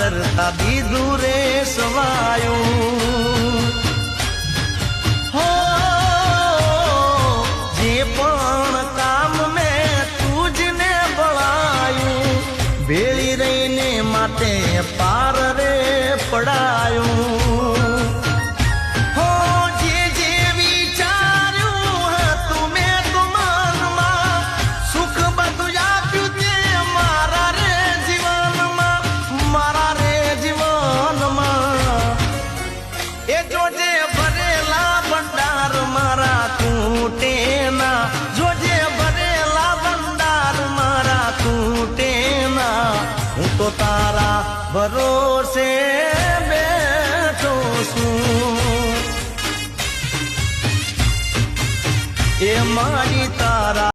કરતા દીધું રે સવાયું હો જે પણ કામ મેં તુજને બળાયું ભેળી રહીને માટે પાર રે પડાયું તો તારા ભરોસે બેઠો છું એ મારી તારા